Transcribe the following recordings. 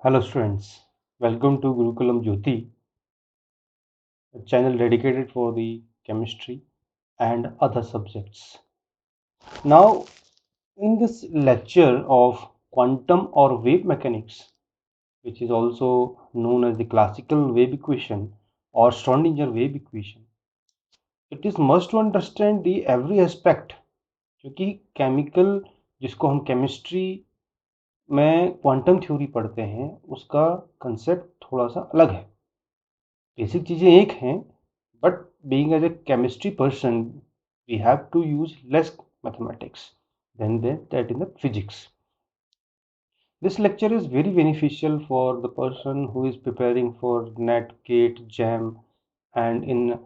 Hello students, welcome to Gurukulam Jyoti, a channel dedicated for the chemistry and other subjects. Now, in this lecture of quantum or wave mechanics, which is also known as the classical wave equation or Schrodinger wave equation, it is must to understand the every aspect क्योंकि chemical जिसको हम chemistry में quantum theory पढ़ते हैं उसका concept थोड़ा सा अलग है। बेसिक चीज़ें एक हैं, but being as a chemistry person, we have to use less mathematics than that in the physics. This lecture is very beneficial for the person who is preparing for NET, GATE, JAM, and in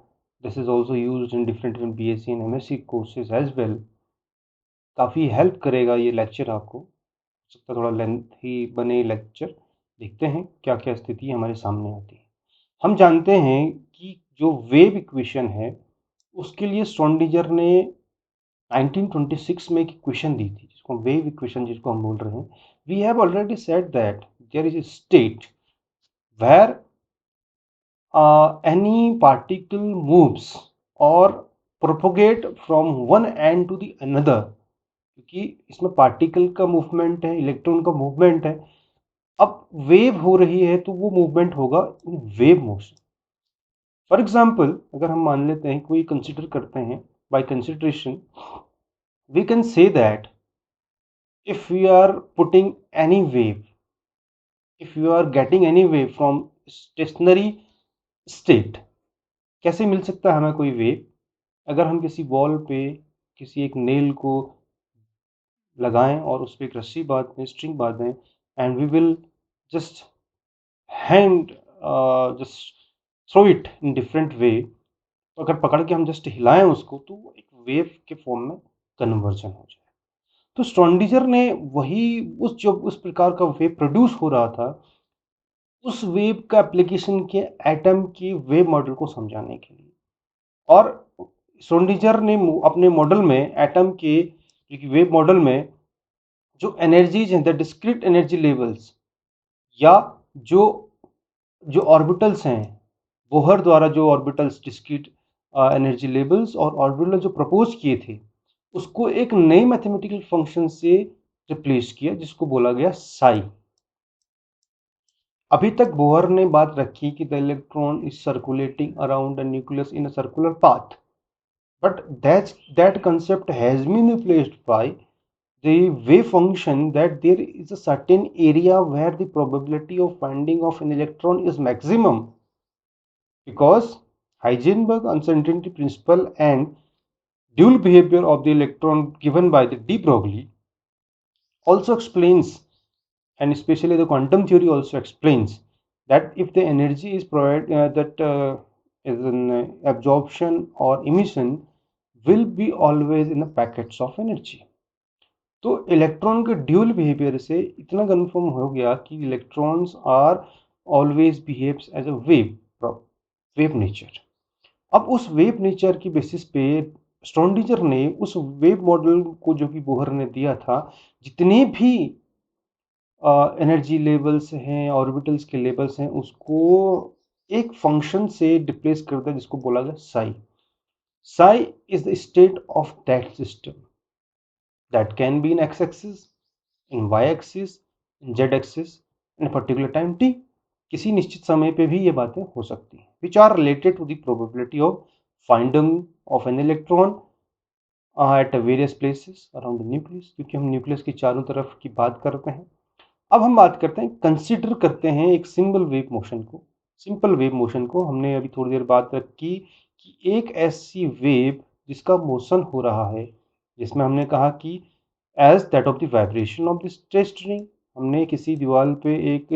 this is also used in different BSc and MSc courses as well. काफ़ी help करेगा ये lecture आपको। हो सकता है थोड़ा lengthy बने lecture. देखते हैं क्या क्या स्थिति हमारे सामने आती है। हम जानते हैं कि जो वेव इक्वेशन है उसके लिए श्रोडिंगर ने 1926 में एक इक्वेशन दी थी जिसको वेव इक्वेशन जिसको हम बोल रहे हैं। We have already said that there is a state where any particle moves or propagate from one end to the another, क्योंकि इसमें पार्टिकल का मूवमेंट है, इलेक्ट्रॉन का मूवमेंट है। अब वेव हो रही है तो वो मूवमेंट होगा in wave motion. For example अगर हम मान लेते हैं, कोई कंसिडर करते हैं, by consideration we can say that if we are putting any wave, if you are getting any wave from stationary state, कैसे मिल सकता है हमें कोई वेव? अगर हम किसी वॉल पे किसी एक नेल को लगाएं और उस पर एक रस्सी बांध दें, स्ट्रिंग बांध दें, and we will just hand just throw it in different way, तो अगर पकड़ के हम जस्ट हिलाएं उसको तो वो एक वेव के फॉर्म में कन्वर्जन हो जाए। तो स्ट्रोडिंगर ने वही उस प्रकार का वेव प्रोड्यूस हो रहा था, उस वेव का एप्लीकेशन किया एटम की वेव मॉडल को समझाने के लिए। और स्ट्रोडिंगर ने अपने मॉडल में एटम के वेव मॉडल में जो एनर्जीज हैं, द डिस्क्रीट एनर्जी लेवल्स, या जो जो ऑर्बिटल्स हैं, बोहर द्वारा जो ऑर्बिटल्स डिस्क्रीट एनर्जी लेवल्स और ऑर्बिटल जो प्रपोज किए थे उसको एक नई मैथमेटिकल फंक्शन से रिप्लेस किया जिसको बोला गया साई। अभी तक बोहर ने बात रखी कि the electron is circulating around the nucleus in a circular path, but that concept has been replaced by the wave function, that there is a certain area where the probability of finding of an electron is maximum, because Heisenberg uncertainty principle and dual behavior of the electron given by the de Broglie also explains, and especially the quantum theory also explains, that if the energy is provided that is an absorption or emission will be always in the packets of energy। तो electron के dual behaviour से इतना confirm हो गया कि electrons are always behaves as a wave nature. अब उस wave nature की बेसिस पे स्ट्रोडिंगर ने उस वेव मॉडल को जो कि बोहर ने दिया था, जितने भी एनर्जी लेवल्स हैं, ऑर्बिटल्स के लेवल्स हैं, उसको एक फंक्शन से डिप्लेस कर दिया जिसको बोला गया Sai. Sai is the state of that system that can be in x-axis, in y-axis, in z-axis, in a particular time t। किसी निश्चित समय पे भी ये बातें हो सकती हैं, which are related to the probability of finding of an electron at various places around the nucleus, क्योंकि हम न्यूक्लियस की चारों तरफ की बात करते हैं। अब हम बात करते हैं, कंसिडर करते हैं एक सिंगल वेव मोशन को। सिंपल वेव मोशन को हमने अभी थोड़ी देर बात रखी कि एक ऐसी वेव जिसका मोशन हो रहा है, जिसमें हमने कहा कि as that of the vibration of the string, हमने किसी दीवार पे एक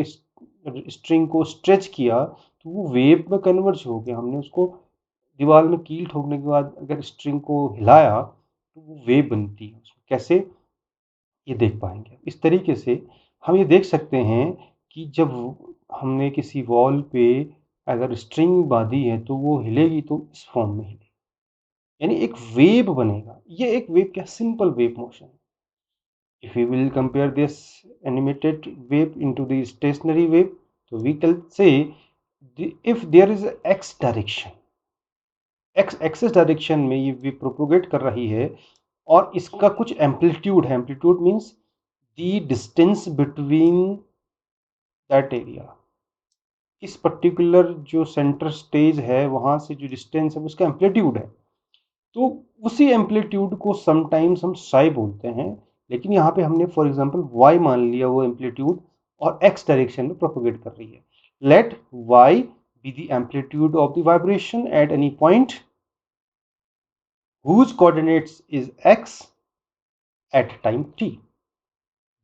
स्ट्रिंग को स्ट्रेच किया तो वो वेव में कन्वर्ज हो गया। हमने उसको दीवार में कील ठोकने के बाद अगर स्ट्रिंग को हिलाया तो वो वेव बनती है। उसको कैसे, ये देख पाएंगे। इस तरीके से हम ये देख सकते हैं कि जब हमने किसी वॉल पे अगर स्ट्रिंग बांधी है तो वो हिलेगी तो इस फॉर्म में हिलेगी, यानी एक वेव बनेगा। ये एक वेव क्या, simple wave motion. If we will compare this animated wave into the stationary wave, so we can say if there is a x direction, x axis direction में ये वेव प्रोपोगेट कर रही है और इसका कुछ एम्पलीट्यूड है, amplitude means the distance between that area, इस पर्टिकुलर जो सेंटर स्टेज है वहां से जो डिस्टेंस है उसका एम्पलीट्यूड है, तो उसी एम्पलीट्यूड को समटाइम्स हम साई बोलते हैं, लेकिन यहाँ पे हमने फॉर एग्जांपल वाई मान लिया वो एम्पलीट्यूड और एक्स डायरेक्शन में प्रोपोगेट कर रही है। Let y be the amplitude of the vibration at any point whose coordinates is x at time t.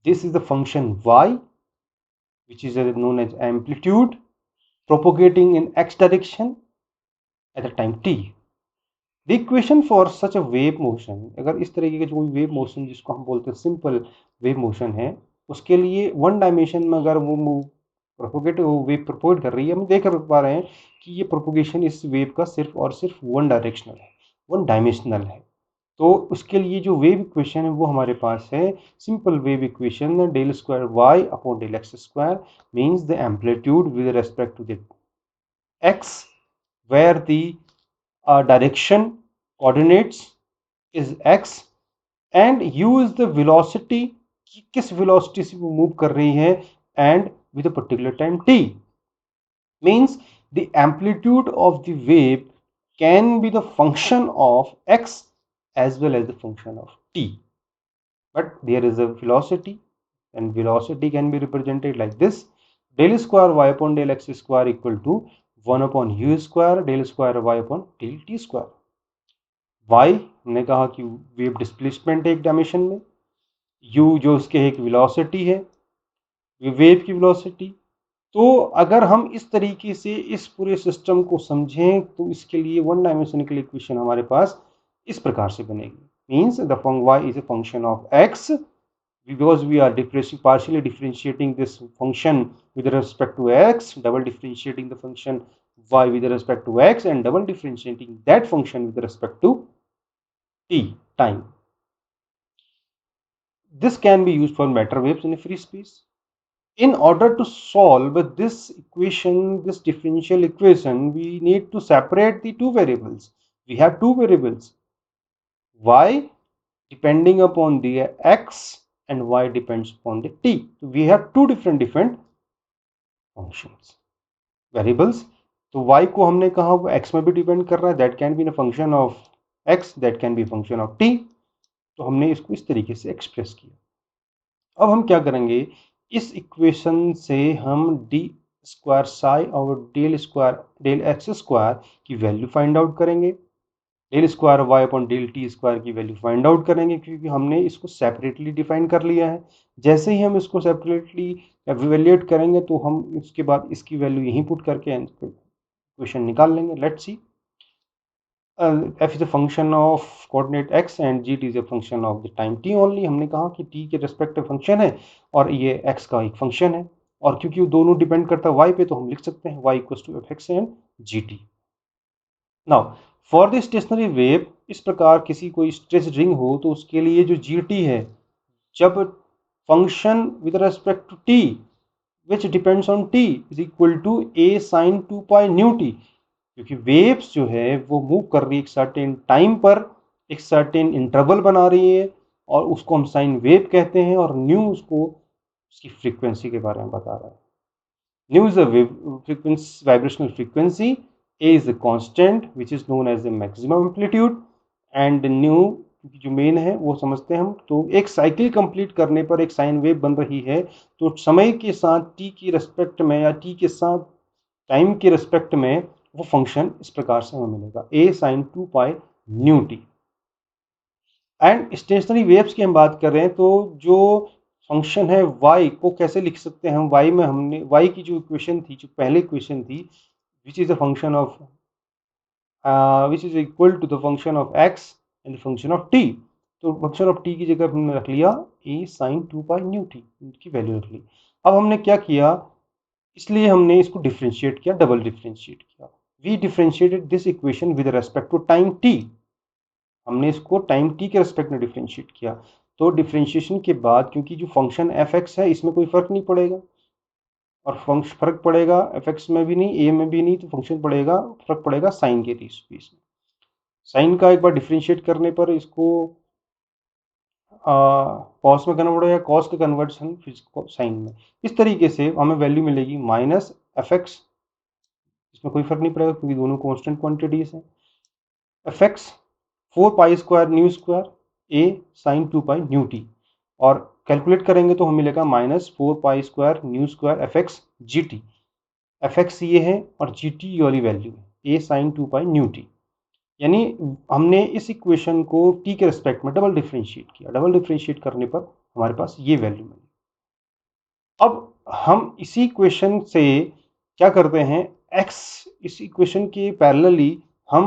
This is the function y, which is known as amplitude propagating in x direction at the time t. The equation for such a wave motion, अगर इस तरीके का जो कोई wave motion जिसको हम बोलते हैं सिंपल वेव मोशन है, उसके लिए वन डायमेंशन में अगर वो वेव प्रोपोगेट कर रही है, हम देख पा रहे हैं कि ये प्रोपोगेशन इस वेव का सिर्फ और सिर्फ वन डायरेक्शनल है, वन डायमेंशनल है। तो उसके लिए जो वेव इक्वेशन है वो हमारे पास है simple wave equation del square Y upon del x square means the amplitude with respect to the x where the direction coordinates is x and u is the velocity कि किस velocity से वो move कर रही है and with a particular time t means the amplitude of the wave can be the function of x as well as the function of t, but there is a velocity and velocity can be represented like this: del square y upon del x square equal to 1 upon u square del square y upon del t square। y हमने कहा कि wave displacement है एक dimension में, u जो उसके एक velocity है, वेव की वेलोसिटी। तो अगर हम इस तरीके से इस पूरे सिस्टम को समझें तो इसके लिए वन डायमेंशनल इक्वेशन हमारे पास इस प्रकार से बनेगी, means the y is a function of x because we are partially differentiating this function with respect to x, double differentiating the function y with respect to x and double differentiating that function with respect to t, time. This can be used for matter waves in a free space. In order to solve this equation, this differential equation, we need to separate the two variables. We have two variables, y depending upon the x and y depends upon the t. So we have two different functions, variables. तो y को हमने कहा वो x में भी depend कर रहा है, that can be a function of x, that can be a function of t. तो हमने इसको इस तरीके से एक्सप्रेस किया। अब हम क्या करेंगे, इस इक्वेशन से हम डी स्क्वायर साई और डेल एक्स स्क्वायर की वैल्यू फाइंड आउट करेंगे, del square Y upon del t square की वैल्यू फाइंड आउट करेंगे, क्योंकि हमने इसको सेपरेटली डिफाइन कर लिया है। जैसे ही हम इसको सेपरेटली एवेल्यूएट करेंगे तो हम इसके बाद इसकी वैल्यू यहीं पुट करके इक्वेशन निकाल लेंगे। Let's see, f is a function of coordinate x and g is a function of the time t only। हमने कहा कि t के रेस्पेक्टिव फंक्शन है और ये x का एक फंक्शन है, और क्योंकि वो दोनों डिपेंड करता है y पे तो हम लिख सकते हैं y equals to f x and g t. Now for the stationary wave, इस प्रकार किसी कोई स्ट्रेच रिंग हो तो उसके लिए जो जी टी है, जब function with respect to t which depends on t is equal to a sin 2 pi nu t, क्योंकि वेव्स जो है वो मूव कर रही है एक सर्टेन टाइम पर, एक सर्टेन इंटरवल बना रही है और उसको हम साइन वेव कहते हैं, और न्यू उसको उसकी फ्रीक्वेंसी के बारे में बता रहा है। Nu is a vibrational frequency, a is a constant which is known as the maximum amplitude and nu जो मेन है वो समझते हैं हम। तो एक साइकिल कंप्लीट करने पर एक साइन वेव बन रही है, तो समय के साथ टी की रेस्पेक्ट में या टी के साथ टाइम के रेस्पेक्ट में वो फंक्शन इस प्रकार से हमें मिलेगा, a sin 2 pi nu T. And stationery waves की हम बात कर रहे हैं तो जो फंक्शन है y को कैसे लिख सकते हैं हम, y में हमने y की जो इक्वेशन थी, जो पहले इक्वेशन थी, which is a function of which is equal to the function of x and function of t। तो फंक्शन ऑफ t की जगह हमने रख लिया a sin 2 pi nu t, की वैल्यू रख ली। अब हमने क्या किया, इसलिए हमने इसको डिफ्रेंशिएट किया, डबल डिफ्रेंशिएट किया। We differentiated this equation with respect to time t, हमने इसको टाइम t के रेस्पेक्ट में डिफ्रेंशिएट किया। तो डिफ्रेंशिएशन के बाद क्योंकि जो फंक्शन एफ एक्स है इसमें कोई फर्क नहीं पड़ेगा, और फंक्शन फर्क पड़ेगा एफ एक्स में भी नहीं, ए में भी नहीं, तो फंक्शन पड़ेगा, फर्क पड़ेगा साइन के बीच में। साइन का एक बार डिफ्रेंशिएट करने पर इसको कॉस में कन्वर्ट होगा, कॉस के कन्वर्सन फिर साइन में। इस तरीके से हमें वैल्यू मिलेगी माइनस एफ एक्स, इसमें कोई फर्क नहीं पड़ेगा क्योंकि दोनों कांस्टेंट क्वांटिटीज हैं, F X 4 pi square nu square A sine 2 pi nu T, और कैलकुलेट करेंगे तो हमें मिलेगा -4 pi square nu square F X G T. F x ये है और जी टी ये वाली वैल्यू है, A sine 2 pi nu T. यानी हमने इस इक्वेशन को टी के रिस्पेक्ट में डबल डिफ्रेंशिएट किया, डबल डिफ्रेंशिएट करने पर हमारे पास ये वैल्यू मिली। अब हम इसी इक्वेशन से क्या करते हैं, x इस इक्वेशन के पैरेलली हम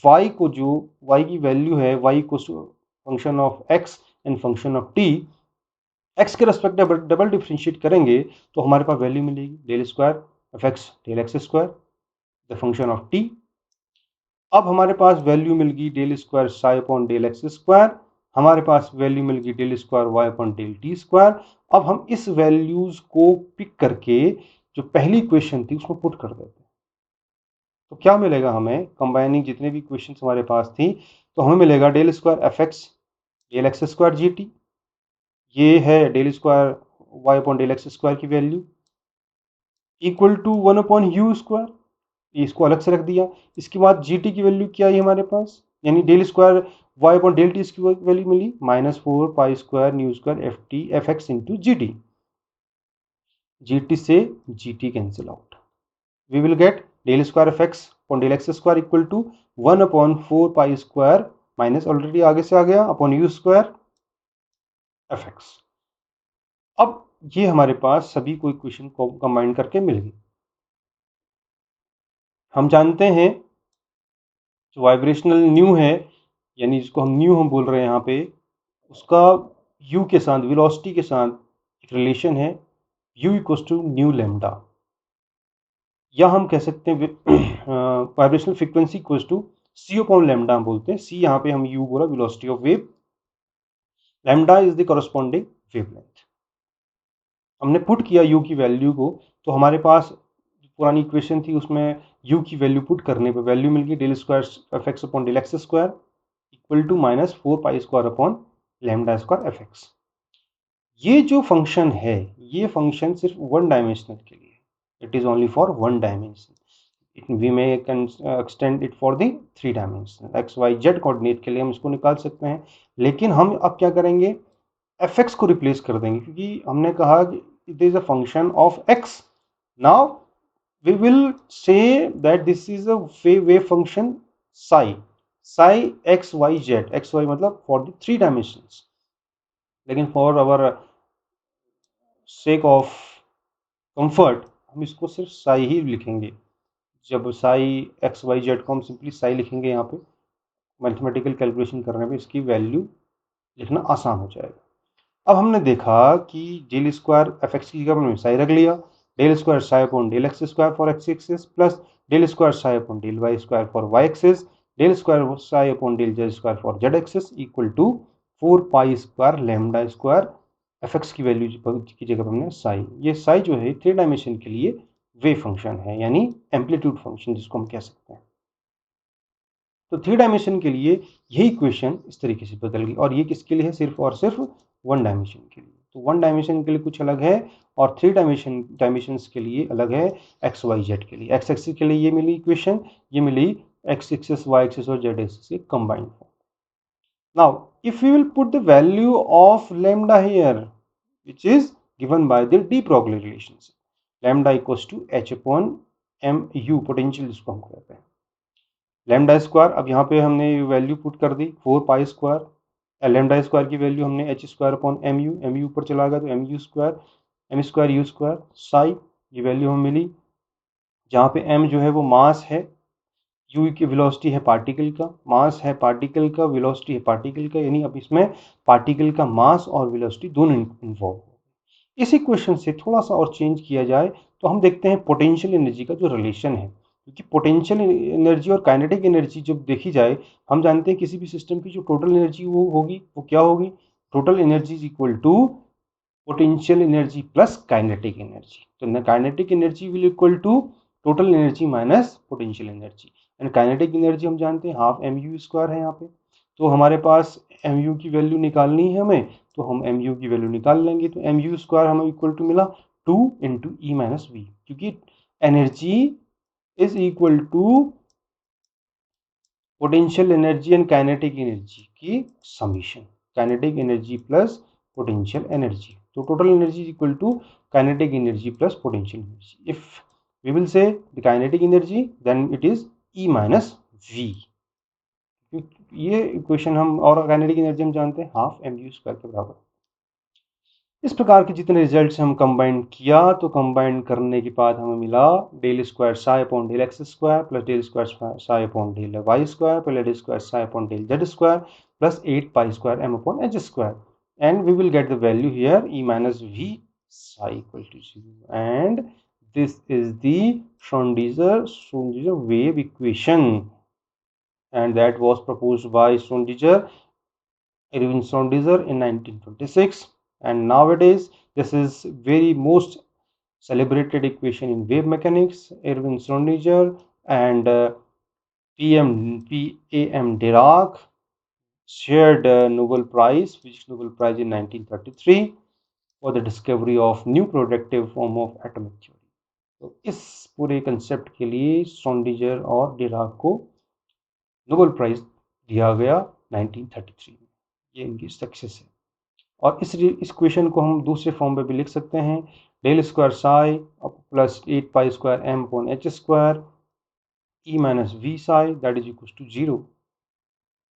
y को, जो y की वैल्यू है y को function of x and function of t, x के रेस्पेक्ट डबल डिफ्रेंशिएट करेंगे तो हमारे पास वैल्यू मिलेगी del square F x del x square the function of t। अब हमारे पास वैल्यू मिल गई del square psi upon del x square, हमारे पास वैल्यू मिल गई del square Y upon del t square. अब हम इस वैल्यूज को पिक करके जो पहली इक्वेशन थी उसमें पुट कर देते हैं, तो क्या मिलेगा हमें, कंबाइनिंग जितने भी इक्वेशन हमारे पास थी, तो हमें मिलेगा del square F x del x square G T, ये है del square Y upon del x square की value, equal to 1 upon U square, इसको अलग से रख दिया। इसके बाद जी टी की वैल्यू क्या है हमारे पास, यानी del square Y upon del T, इसकी वैल्यू मिली -4 pi square nu square F X into G T. G T से G T cancel out, we will get del square F x upon del x square equal to 1 upon 4 pi square minus already आगे से आ गया upon U square F X. अब ये हमारे पास सभी को इक्वेशन को कंबाइन करके मिल गई। हम जानते हैं जो वाइब्रेशनल न्यू है, यानी जिसको हम बोल रहे हैं यहाँ पे, उसका u के साथ वेलोसिटी के साथ एक रिलेशन है, u equals to nu lambda, या हम कह सकते हैं vibrational frequency equals to c upon lambda हम बोलते हैं। c यहाँ पे हम u बोला velocity of wave, lambda is the corresponding wavelength. हमने पुट किया u की वैल्यू को, तो हमारे पास पुरानी इक्वेशन थी उसमें u की वैल्यू पुट करने पर वैल्यू मिल गई del square F x upon del x square equal to -4 pi square upon lambda square F x. ये जो फंक्शन है, ये फंक्शन सिर्फ वन डायमेंशनल के लिए, it is only for one dimension, we may can extend it for the 3 dimensional x y z coordinate के लिए हम इसको निकाल सकते हैं। लेकिन हम अब क्या करेंगे, एफ एक्स को रिप्लेस कर देंगे, क्योंकि हमने कहा कि it is a function of x. Now we will say that this is a wave function psi x y z, x y मतलब for the 3 dimensions, लेकिन for our sake of comfort हम इसको सिर्फ psi ही लिखेंगे। जब psi x y z को हम simply psi लिखेंगे, यहाँ पे मैथमेटिकल कैलकुलेशन करने पे इसकी वैल्यू लिखना आसान हो जाएगा। अब हमने देखा कि डेल स्क्वायर एफ एक्स की जगह हमने psi रख लिया, del square psi upon del x square for x axis plus del square psi upon del y square for y axis, del square psi upon del z square for z axis equal to 4 pi square lambda square F x की value की जगह हमने साई, ये साई जो है 3 dimension के लिए wave function है, यानी एम्पलीट्यूड फंक्शन जिसको हम कह सकते हैं। तो 3 डायमेंशन के लिए यही इक्वेशन इस तरीके से बदल गई, और ये किसके लिए है, सिर्फ और सिर्फ 1 डायमेंशन के लिए। तो 1 डायमेंशन के लिए कुछ अलग है और 3 डायमेंशंस के लिए अलग है, एक्स वाई जेड के लिए। एक्स एक्सिस के लिए ये मिली इक्वेशन, ये मिली एक्स एक्सिस वाई एक्सिस और जेड एक्सिस के combined form. Now if we will put the value of lambda here which is given by the de Broglie relationship, lambda equals to h upon m u, potential जिसको हम कहते हैं, lambda square. अब यहाँ पे हमने value put कर दी 4 पाई स्क्वायर, लैम्डा स्क्वायर की वैल्यू हमने h square upon m u ऊपर चला गया तो m square u square psi, ये वैल्यू हमें मिली, जहाँ पे एम जो है वो मास है, यू की वेलोसिटी है पार्टिकल का, मास है पार्टिकल का, वेलोसिटी है पार्टिकल का, यानी अब इसमें पार्टिकल का मास और वेलोसिटी दोनों इन्वॉल्व हो। इस इक्वेशन से थोड़ा सा और चेंज किया जाए तो हम देखते हैं पोटेंशियल एनर्जी का जो रिलेशन है, क्योंकि पोटेंशियल एनर्जी और काइनेटिक एनर्जी जब देखी जाए, हम जानते हैं किसी भी सिस्टम की जो टोटल एनर्जी वो होगी वो क्या होगी, total energy is equal to potential energy plus kinetic energy. So kinetic energy will equal to total energy minus potential energy, and kinetic energy हम जानते हैं हाफ mu स्क्वायर है यहाँ पे। तो हमारे पास mu की वैल्यू निकालनी है हमें, तो हम mu की वैल्यू निकाल लेंगे। तो mu स्क्वायर हमें इक्वल टू मिला 2 इंटू ई माइनस वी, क्योंकि energy is equal to potential energy and kinetic energy की summation, kinetic energy plus potential energy. तो total energy is equal to kinetic energy plus potential energy. If we will say the kinetic energy then it is E minus V. ये equation हम, और kinetic energy हम जानते हैं half M you square के बराबर। इस प्रकार के जितने रिजल्ट्स हम कंबाइन किया, तो कंबाइन करने के बाद हमें मिला del square psi upon del x square plus del square psi upon del y square plus del square psi upon del z square plus 8 pi square m upon h square, and we will get the value here e minus v psi equal to 0, and this is the Schrodinger wave equation, and that was proposed by Erwin Schrodinger in 1926, and nowadays this is very most celebrated equation in wave mechanics. Erwin Schrodinger and P.M. Dirac shared a Nobel Prize, which Nobel Prize in 1933 for the discovery of new productive form of atomic theory. तो इस पूरे concept के लिए Schrodinger और Dirac को Nobel prize दिया गया 1933 में। ये इनकी सक्सेस है। और इस इक्वेशन को हम दूसरे फॉर्म पे भी लिख सकते हैं, del square psi plus 8 pi square m upon h square e minus v psi that is equal to 0।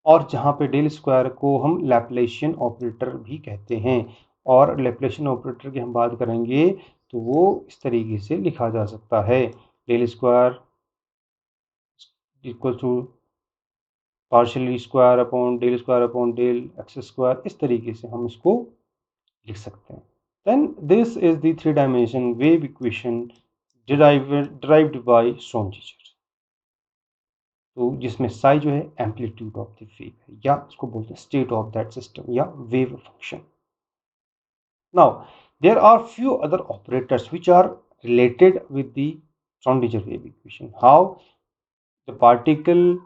और जहाँ पे डेल स्क्वायर को हम लैप्लेशियन ऑपरेटर भी कहते हैं, और लैप्लेशियन ऑपरेटर की हम बात करेंगे तो वो इस तरीके से लिखा जा सकता है, del square equal to partial square upon del x square, इस तरीके से हम इसको लिख सकते हैं। Then this is the 3 dimension wave equation derived by Schrodinger, तो जिसमें साई जो है एम्पलीट्यूड ऑफ द वेव है, या उसको बोलते हैं स्टेट ऑफ दैट सिस्टम या wave function. Now there are few other operators which are related with the Schrodinger wave equation. How the particle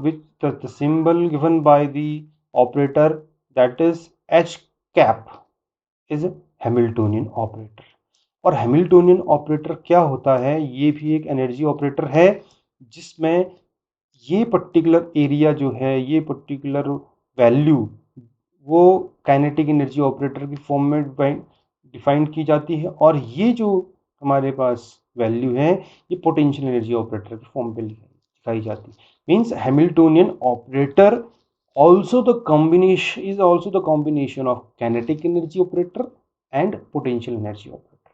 with the symbol given by the operator, that is h cap, is Hamiltonian operator. और Hamiltonian operator क्या होता है, ये भी एक energy operator है, जिसमें ये पर्टिकुलर एरिया जो है, ये पर्टिकुलर वैल्यू वो काइनेटिक एनर्जी ऑपरेटर की फॉर्म में डिफाइन की जाती है, और ये जो हमारे पास वैल्यू है ये पोटेंशियल एनर्जी ऑपरेटर की फॉर्म पे दिखाई जाती है। Means Hamiltonian operator also the combination is also the combination of kinetic energy operator and potential energy operator।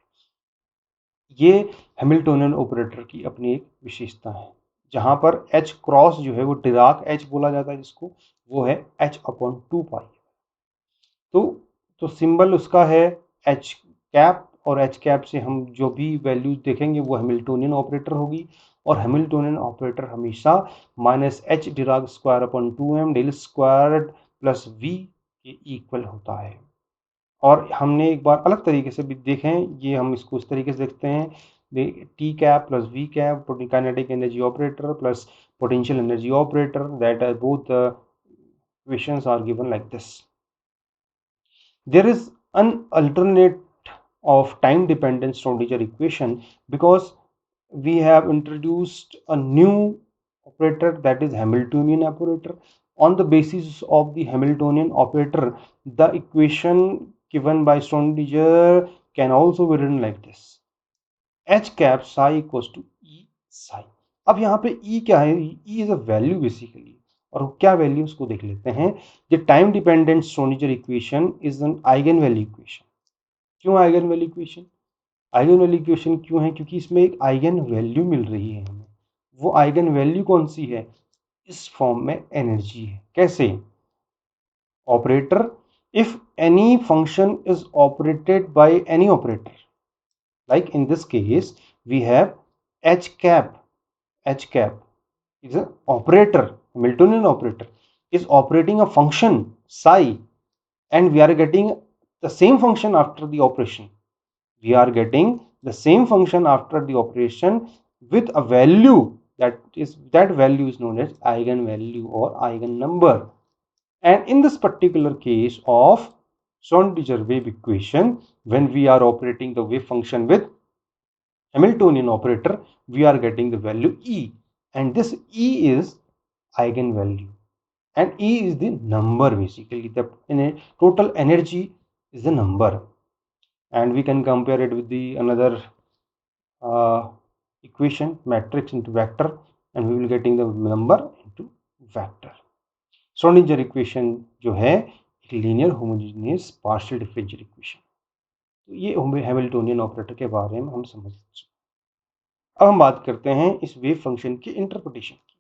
ये हैमिल्टोनियन ऑपरेटर की अपनी एक विशेषता है, जहां पर H क्रॉस जो है वो डिराक H बोला जाता है, जिसको वो है H अपॉन 2 पाई। तो सिंबल उसका है H कैप, और H कैप से हम जो भी वैल्यू देखेंगे वो हैमिल्टोनियन ऑपरेटर होगी, और हैमिल्टोनियन ऑपरेटर हमेशा minus h Dirac square upon 2m del square plus v के इक्वल होता है। और हमने एक बार अलग तरीके से भी देखें, ये हम इसको इस तरीके से देखते हैं, t cap plus v cap kinetic energy operator plus potential energy operator, that are both equations are given like this. There is an alternate of time dependent Schrodinger equation, because we have introduced a new operator, that is Hamiltonian operator. On the basis of the Hamiltonian operator, the equation given by Schrodinger can also be written like this, h cap psi equals to e psi। अब यहाँ पे e क्या है, e is a value basically, और क्या value उसको देख लेते हैं। The time dependent Schrodinger equation is an eigen value equation. क्यों eigen value equation? Eigen value equation क्यों है? क्योंकि इसमें एक आइगन वैल्यू मिल रही है हमें। वो आइगन वैल्यू कौन सी है? इस फॉर्म में एनर्जी है। कैसे? Operator, if any function is operated by any operator, like in this case we have h cap is an operator, Hamiltonian operator is operating a function psi and we are getting the same function after the operation. We are getting the same function after the operation with a value that value is known as eigenvalue or eigennumber. And in this particular case of Schrodinger wave equation, when we are operating the wave function with Hamiltonian operator, we are getting the value E, and this E is eigenvalue, and E is the number. Basically, the total energy is the number, and we can compare it with the another equation, matrix into vector, and we will getting the number into vector. Schrodinger equation जो है एक linear homogeneous partial differential equation. तो ये Hamiltonian operator के बारे में हम समझ चुके। अब हम बात करते हैं इस वेव फंक्शन के इंटरप्रिटेशन की।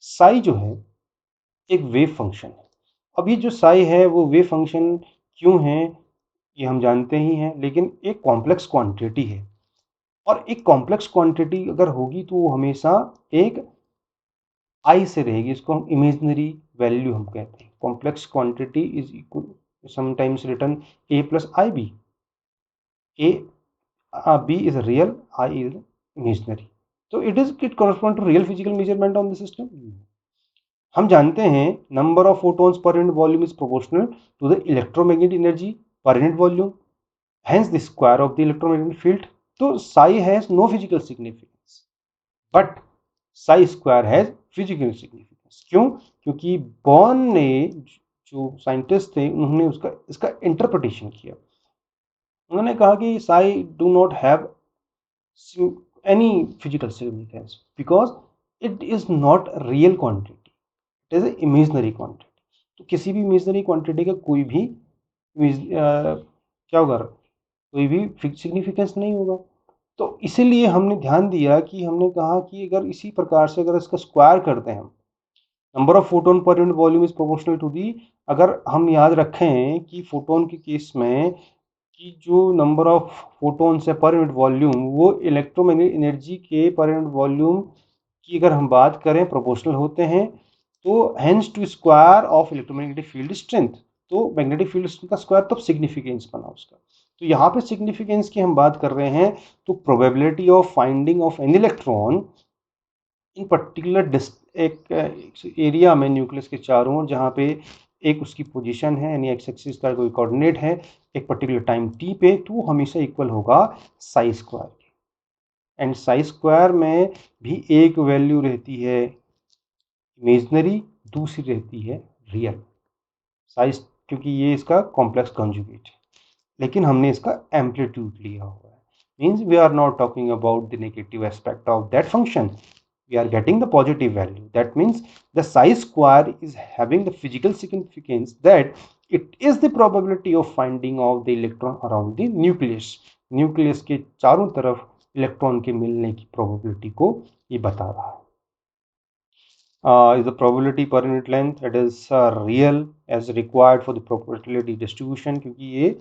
साई जो है एक वेव फंक्शन है। अब ये जो साई है वो वेव फंक्शन क्यों है ये हम जानते ही हैं, लेकिन एक कॉम्प्लेक्स क्वांटिटी है, और एक कॉम्प्लेक्स क्वांटिटी अगर होगी तो वो हमेशा एक आई से रहेगी। इसको हम इमेजनरी वैल्यू हम कहते हैं। Complex quantity is equal sometimes written A plus I B. A B is real, I is imaginary. तो it correspond to real physical measurement on the system. हम जानते हैं number of photons per unit volume is proportional to the electromagnetic energy per unit volume, hence the square of the electromagnetic field. तो psi has no physical significance, but psi square has physical significance. क्यों? क्योंकि born ने जो scientist थे उन्होंने इसका interpretation किया। उन्होंने कहा कि psi do not have any physical significance because it is not real quantity, it is an imaginary quantity. तो किसी भी इमेजनरी क्वांटिटी का कोई भी क्या होगा, कोई भी फिक्स सिग्निफिकेंस नहीं होगा। तो इसीलिए हमने ध्यान दिया कि हमने कहा कि अगर इसी प्रकार से अगर इसका स्क्वायर करते हैं हम, number of photon per unit volume is proportional to the, अगर हम याद रखें कि फोटोन के केस में कि जो नंबर ऑफ फोटोन्स है पर यूनिट वॉल्यूम वो इलेक्ट्रोमैग्नेटिक एनर्जी के पर यूनिट वॉल्यूम की अगर हम बात करें प्रोपोर्शनल होते हैं, तो hence to square of electromagnetic field strength, तो मैग्नेटिक फील्ड स्ट्रेंथ का स्क्वायर तब सिग्निफिकेंस बना उसका। तो यहाँ पे सिग्निफिकेंस की हम बात कर रहे हैं, तो probability of finding of an electron in particular एक एरिया में न्यूक्लियस के चारों ओर, जहाँ पे एक उसकी पोजीशन है यानी एक्स एक्सिस का कोई कोऑर्डिनेट है एक पर्टिकुलर टाइम टी पे, तो हमेशा इक्वल होगा साई स्क्वायर के। एंड साई स्क्वायर में भी एक वैल्यू रहती है इमेजनरी, दूसरी रहती है रियल साइज, क्योंकि ये इसका कॉम्प्लेक्स कॉन्जुगेट है, लेकिन हमने इसका एम्पलीट्यूड लिया हुआ है। Means we are not talking about the negative aspect of that function, we are getting the positive value. That means the psi square is having the physical significance that it is the probability of finding of the electron around the nucleus. Nucleus के चारों तरफ electron के मिलने की probability को ये बता रहा है। Is the probability per unit length, it is real as required for the probability distribution, क्योंकि ये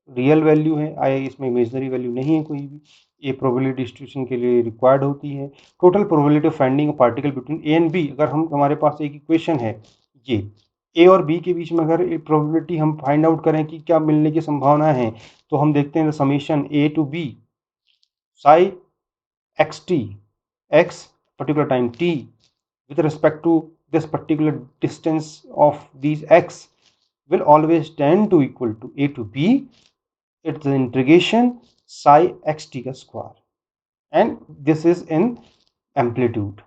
रियल वैल्यू है, आई इसमें इमेजनरी वैल्यू नहीं है कोई भी, ये प्रोबेबिलिटी डिस्ट्रीब्यूशन के लिए रिक्वायर्ड होती है। Total probability of finding a particle between a and b, अगर हम हमारे पास एक इक्वेशन है ये ए और बी के बीच में अगर प्रोबेबिलिटी हम फाइंड आउट करें कि क्या मिलने की संभावना है, तो हम देखते हैं summation a to b psi x t x particular time t with respect to this particular distance of these x will always tend to equal to a to b. It's the integration psi xt का square and this is in amplitude.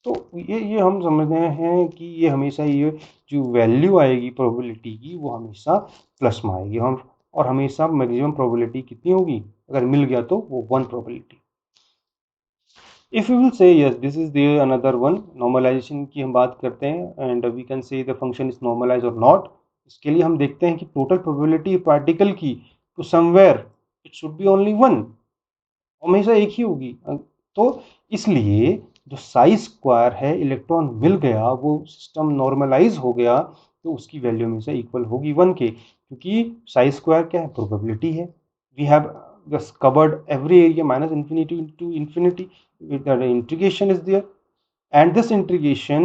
तो ये हम समझते हैं कि ये हमेशा ये जो वैल्यू आएगी प्रोबेबिलिटी की वो हमेशा प्लस में आएगी, हम और हमेशा मैक्सिमम प्रोबेबिलिटी कितनी होगी, अगर मिल गया तो वो 1 probability. If we will say yes, this is the another one normalization की हम बात करते हैं and we can say the function is normalized or not। इसके लिए हम देखते हैं कि टोटल प्रोबेबिलिटी पार्टिकल की to somewhere it should be only 1, हमेशा एक ही होगी। तो इसलिए जो साई स्क्वायर है इलेक्ट्रॉन मिल गया वो सिस्टम नॉर्मलाइज हो गया, तो उसकी वैल्यू हमेशा इक्वल होगी 1 के, क्योंकि साई स्क्वायर क्या है, प्रोबेबिलिटी है। We have just covered every area minus infinity to infinity, the integration is there, and this integration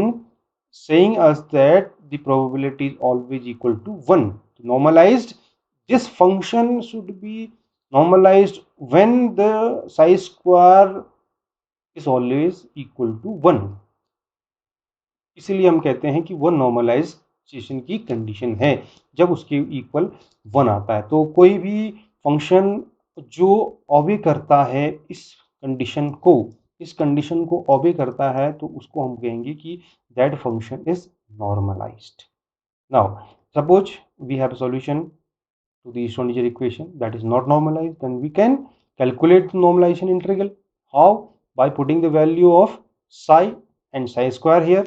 saying us that the probability is always equal to 1। Normalized, this function should be normalized when the psi square is always equal to 1. इसीलिए हम कहते हैं कि वो normalisation की condition है जब उसके इक्वल 1 आता है। तो कोई भी फंक्शन जो ऑबे करता है इस कंडीशन को ऑबे करता है, तो उसको हम कहेंगे कि that function is normalised. Now suppose we have a solution to the Schrodinger equation that is not normalized, then we can calculate the normalization integral. How? By putting the value of psi and psi square here.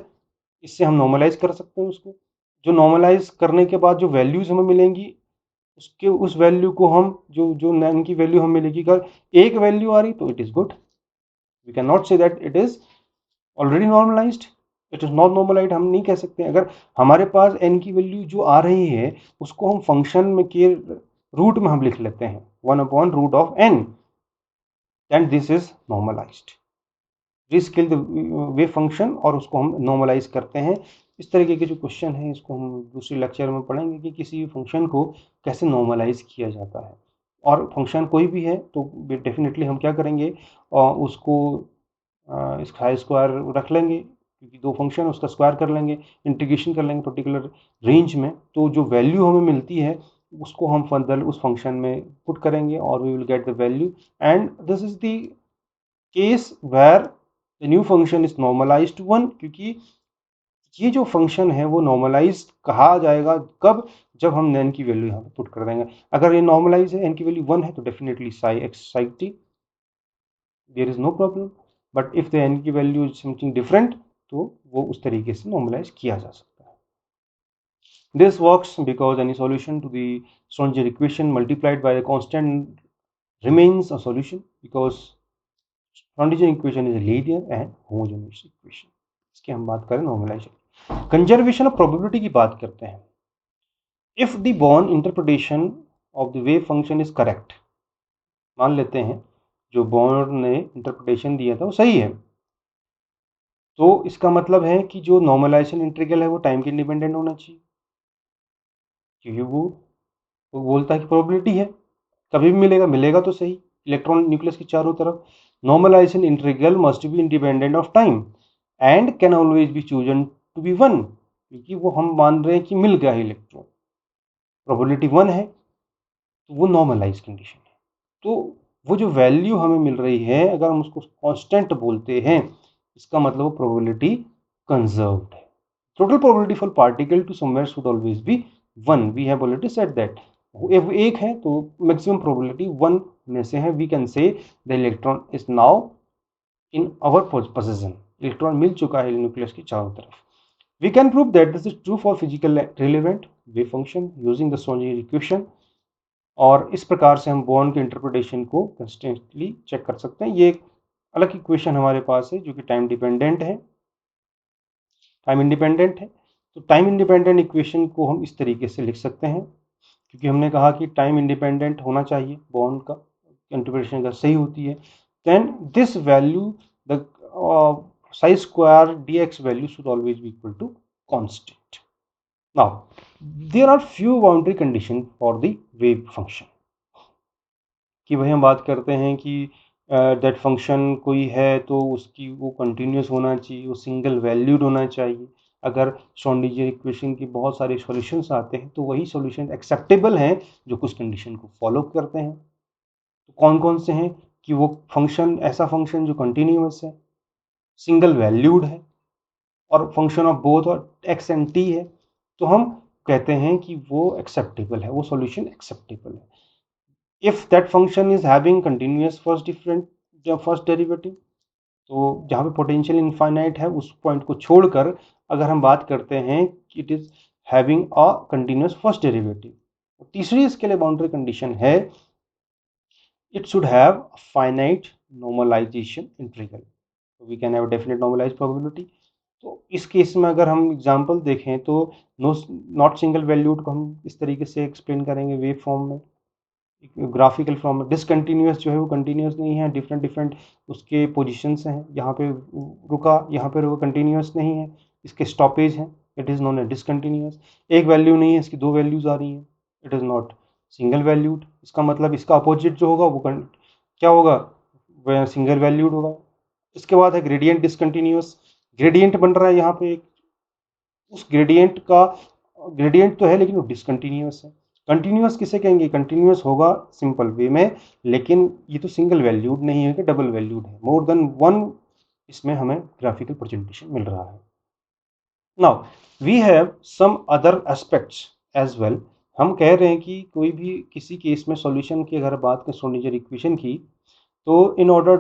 इससे हम normalise कर सकते हैं उसको। जो normalise करने के बाद जो वैल्यूज हमें मिलेंगी, उस वैल्यू को हम जो नैन की वैल्यू हमें मिलेगी, अगर एक वैल्यू आ रही तो it is good. We can not say that it is already normalised, it is not normalised, हम नहीं कह सकते। अगर हमारे पास n की वैल्यू जो आ रही है उसको हम फंक्शन में के रूट में हम लिख लेते हैं 1/√n, and this is normalised. Rescale the wave function और उसको हम नॉर्मलाइज करते हैं। इस तरीके के जो क्वेश्चन है इसको हम दूसरे लेक्चर में पढ़ेंगे कि किसी भी फंक्शन को कैसे नॉर्मलाइज किया जाता है। और फंक्शन कोई भी है तो डेफिनेटली हम क्या करेंगे, उसको इसका स्क्वायर रख लेंगे, क्योंकि दो फंक्शन है उसका स्क्वायर कर लेंगे, इंटीग्रेशन कर लेंगे पर्टिकुलर रेंज में, तो जो वैल्यू हमें मिलती है उसको हम फर्दर उस फंक्शन में पुट करेंगे और we will get the value. And this is the case where the new function is normalised to 1, क्योंकि ये जो फंक्शन है वो नॉर्मलाइज कहा जाएगा कब, जब हम n की वैल्यू यहाँ पे पुट कर देंगे। अगर ये नॉर्मलाइज है, n की वैल्यू 1 है, तो definitely psi x psi t, there is no problem. But if the n की वैल्यू इज समथिंग डिफरेंट, तो वो उस तरीके से नॉर्मलाइज किया जा सकता है। This works because any solution to the Schrodinger equation multiplied by a constant remains a solution, because Schrodinger equation is a linear and homogeneous equation। इसकी हम बात करें नॉर्मलाइजेशन। कंजर्वेशन ऑफ प्रोबेबिलिटी की बात करते हैं। If the born interpretation of the wave function is correct, मान लेते हैं जो बॉर्न ने इंटरप्रिटेशन दिया था वो सही है, तो इसका मतलब है कि जो नॉर्मलाइजेशन इंटीग्रल है वो टाइम के इंडिपेंडेंट होना चाहिए, क्योंकि वो बोलता है कि प्रोबेबिलिटी है, कभी भी मिलेगा तो सही, इलेक्ट्रॉन न्यूक्लियस के चारों तरफ। Normalisation integral must be independent of time and can always be chosen to be 1, क्योंकि वो हम मान रहे हैं कि मिल गया है इलेक्ट्रॉन, प्रोबेबिलिटी 1 है, तो वो नॉर्मलाइज कंडीशन है। तो वो जो वैल्यू हमें मिल रही है, अगर हम उसको कांस्टेंट बोलते हैं, इसका मतलब प्रोबेबिलिटी कंजर्व्ड है। Total probability for particle to somewhere should always be 1, we have already said that. if एक है तो मैक्सिमम प्रोबेबिलिटी 1 में से है, we can say the electron is now in our position, electron मिल चुका है न्यूक्लियस की चारों तरफ। We can prove that this is true for physical relevant wave function using the Schrodinger equation, और इस प्रकार से हम बॉर्न के इंटरप्रिटेशन को कंस्टेंटली चेक कर सकते हैं। ये एक अलग इक्वेशन हमारे पास है जो कि टाइम डिपेंडेंट है, टाइम इंडिपेंडेंट है। तो टाइम इंडिपेंडेंट इक्वेशन को हम इस तरीके से लिख सकते हैं, क्योंकि हमने कहा कि टाइम इंडिपेंडेंट होना चाहिए, बॉर्न का इंटरप्रिटेशन अगर सही होती है, then this value the psi square dx value should always be equal to constant. Now there are few boundary conditions for the wave function, कि भाई हम बात करते हैं कि दैट फंक्शन कोई है तो उसकी वो कंटिन्यूस होना चाहिए, वो सिंगल वैल्यूड होना चाहिए। अगर श्रोडिंगर इक्वेशन की बहुत सारे सॉल्यूशंस आते हैं तो वही सॉल्यूशन एक्सेप्टेबल हैं जो कुछ कंडीशन को फॉलो करते हैं। तो कौन कौन से हैं, कि वो फंक्शन, ऐसा फंक्शन जो कंटिन्यूस है, सिंगल वैल्यूड है, और फंक्शन ऑफ बोथ और एक्स एंड टी है, तो हम कहते हैं कि वो एक्सेप्टेबल है, वो सॉल्यूशन एक्सेप्टेबल है। If that function is having continuous first derivative, तो जहाँ पे पोटेंशियल इनफाइनाइट है उस पॉइंट को छोड़कर अगर हम बात करते हैं कि it is having a continuous first derivative. तीसरी इसके लिए बाउंड्री कंडीशन है, it should have finite normalisation integral, we can have definite normalise probability. तो इस केस में अगर हम एग्जांपल देखें तो नॉट सिंगल वैल्यूड को हम इस तरीके से एक्सप्लेन करेंगे वेव फॉर्म में, ग्राफिकल फॉर्म में। डिसकंटिन्यूस जो है वो कंटिन्यूस नहीं है, डिफरेंट उसके पोजीशंस हैं, यहाँ पे रुका, यहाँ पे रुका, कंटिन्यूस नहीं है, इसके स्टॉपेज हैं, it is known as discontinuous. एक वैल्यू नहीं है, इसकी दो वैल्यूज आ रही हैं, it is not single valued. इसका मतलब इसका अपोजिट जो होगा वो क्या होगा, वह सिंगल वैल्यूड होगा। इसके बाद है ग्रेडियंट डिसकंटिन्यूअस। ग्रेडियंट बन रहा है यहाँ पे एक, उस ग्रेडियंट का ग्रेडियंट तो है लेकिन वो डिसकंटिन्यूअस है। कंटिन्यूअस किसे कहेंगे, कंटिन्यूअस होगा सिंपल वे में, लेकिन ये तो सिंगल वैल्यूड नहीं है कि डबल वैल्यूड है, मोर देन वन इसमें हमें ग्राफिकल प्रेजेंटेशन मिल रहा है। Now we have some other aspects as well. हम कह रहे हैं कि कोई भी किसी केस में सॉल्यूशन की अगर बात करें श्रोडिंगर इक्वेशन की, तो in order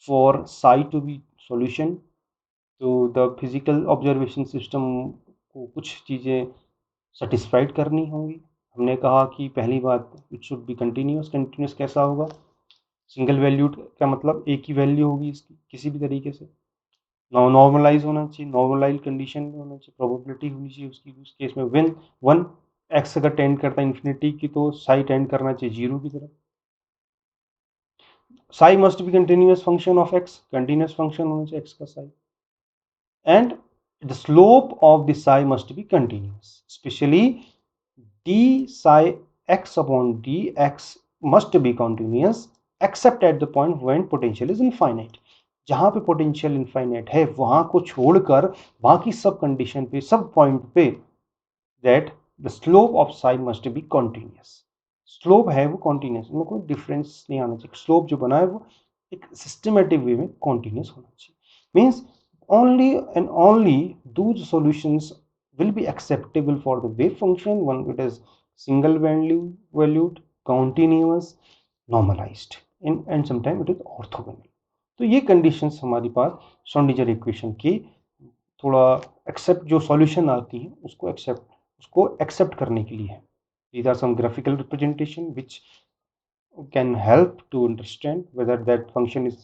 for psi to be solution, तो द फिजिकल ऑब्जर्वेशन सिस्टम को कुछ चीज़ें सेटिस्फाइड करनी होंगी। हमने कहा कि पहली बात, it should be continuous. Continuous कैसा होगा, सिंगल वैल्यूड का मतलब एक ही वैल्यू होगी इसकी किसी भी तरीके से। नॉर्मलाइज होना चाहिए, नॉर्मलाइज कंडीशन में होना चाहिए, प्रोबेबिलिटी होनी चाहिए उसकी। उस केस में व्हेन वन एक्स अगर टेंड करता है इन्फिनिटी की, तो साई टेंड करना चाहिए जीरो की तरफ। Sai must be continuous function of x, continuous function होना चाहिए एक्स का Sai. And the slope of the psi must be continuous, especially d psi x upon dx must be continuous except at the point when potential is infinite। जहां पे potential infinite है वहां को छोड़कर बाकी सब कंडीशन पे, सब पॉइंट पे, that the slope of psi must be continuous. Slope है वो कॉन्टिन्यूस, उसमें कोई डिफरेंस नहीं आना चाहिए। स्लोप जो बना है वो एक सिस्टमेटिक वे में कॉन्टिन्यूस होना चाहिए। Means only and only those solutions will be acceptable for the wave function when it is single valued, continuous, normalized, and sometimes it is orthogonal। तो ये conditions हमारी पास श्रोडिंगर इक्वेशन की थोड़ा accept जो solution आती है उसको एक्सेप्ट करने के लिए है। These are some graphical representation which can help to understand whether that function is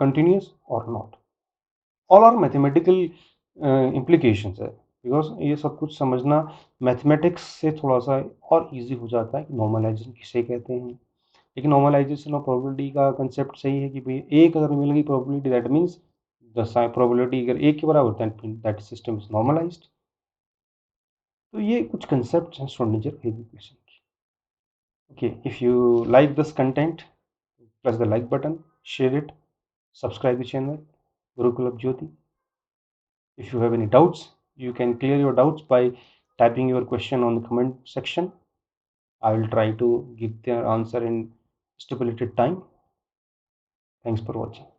continuous or not। All are mathematical implications है, बिकॉज ये सब कुछ समझना मैथमेटिक्स से थोड़ा सा और इजी हो जाता है कि नॉर्मलाइजेशन किसे कहते हैं। लेकिन नॉर्मलाइजेशन और प्रोबेबिलिटी का कंसेप्ट सही है कि भाई एक अगर मिल गई probability, that means the probability अगर एक के बराबर दैट सिस्टम इज नॉर्मलाइज्ड। तो ये कुछ कंसेप्ट हैं श्रोडिंगर इक्वेशन की। Okay, if you like this content, press the like button, share it, subscribe the channel Gurukul of Jyoti। If you have any doubts, you can clear your doubts by typing your question on the comment section. I will try to give the answer in stipulated time. Thanks for watching.